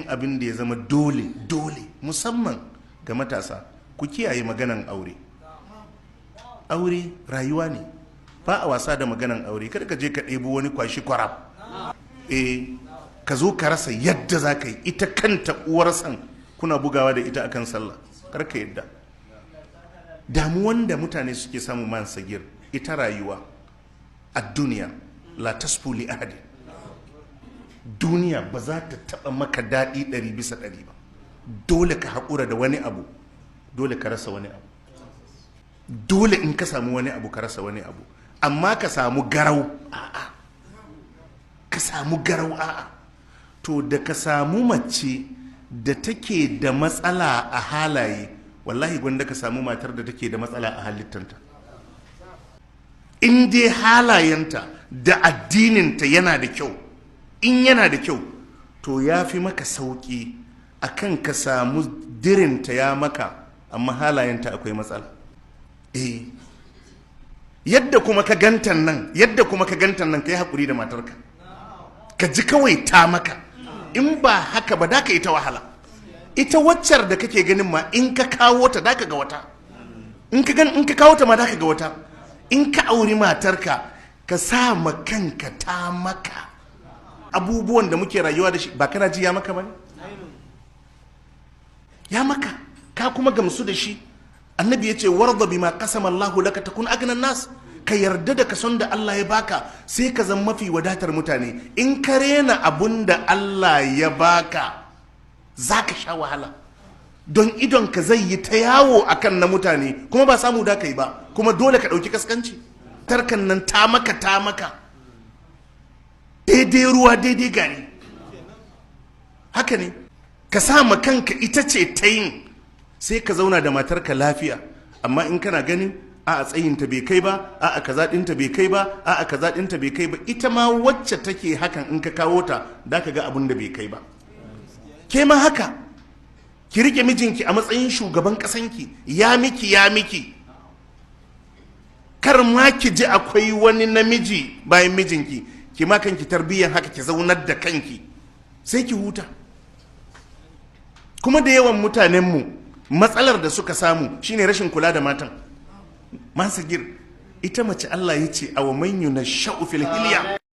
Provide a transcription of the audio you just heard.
cikin abin da ya zama dole musamman ga matasa, ku kiyaye maganan aure. Aure rayuwa ne, ba a wasa da maganan aure. Kada ka je ka ɗebo wani kwashi kwarab, ka zo ka rasa yadda za ka yi. Ita kanta uwar san kuna bugawa da ita akan sallah, kar ka yadda. Damuwan da mutane suke samu man sagir, ita rayuwa a duniya la tasfu li ahadi. Duniya ba za ta taba maka daɗi 100% ba. Dole ka haƙura da wani abu, dole ka rasa wani abu. Dole in ka samu wani abu ka rasa wani abu. Amma ka samu garau, a'a. Ka samu garau, a'a. To da ka samu mace da take da matsala a halaye, wallahi gwanda ka samu matar da take da matsala a halittanta. In dai halayenta da addininta yana da kyau, in yana da kyau, to ya fi maka sauƙi akan ka samu dirinta ya maka amma halayenta akwai matsala. Yadda kuma ka gantan nan ka yi haƙuri da matarka, ka ji kawai ta maka. In ba haka ba da ka yi ta wahala. Ita waccar da kake ganin ma in ka kawo ta da ka ga wata, in ka kawo ta ma da ka ga wata. In ka auri matarka, ka sa ma kanka ta maka. Abubuwan da muke rayuwa da shi ba kana ji ya maka ba ne? Ya maka, ka kuma gamsu da shi. Annabi ya ce warda bima qasama Allahu laka takun agnan nas. Ka yarda da kason da Allah ya baka, sai ka zama mafi wadatar mutane. In ka rena abun da Allah ya baka, za ka sha wahala. Don idon ka zai yi ta yawo akan na mutane, kuma ba samu da ka yi ba, kuma dole ka ɗauki kaskanci. Tarkan nan ta maka, daidai ruwa daidai gari. Haka ne, ka sa ma kanka ita ce ta yin, sai ka zauna da matarka lafiya. Amma in kana ganin a tsayinta bai kai ba, a kaza ɗinta bai kai ba, a kaza ɗinta bai kai ba, ita ma wacce take hakan in ka kawo ta, da ka ga abin da bai kai ba. Ke ma haka, ki rike mijinki a matsayin shugaban ƙasanki, ya miki. Kar ma ki ji akwai wani namiji bayan mijinki, ki ma kanki tarbiyyar haka, ki zaunar da kanki, sai ki huta. Kuma da yawan mutanenmu matsalar da suka samu shine rashin kula da matan. Masagir, ita mace Allah ya ce awa man yunasha'u fil hilya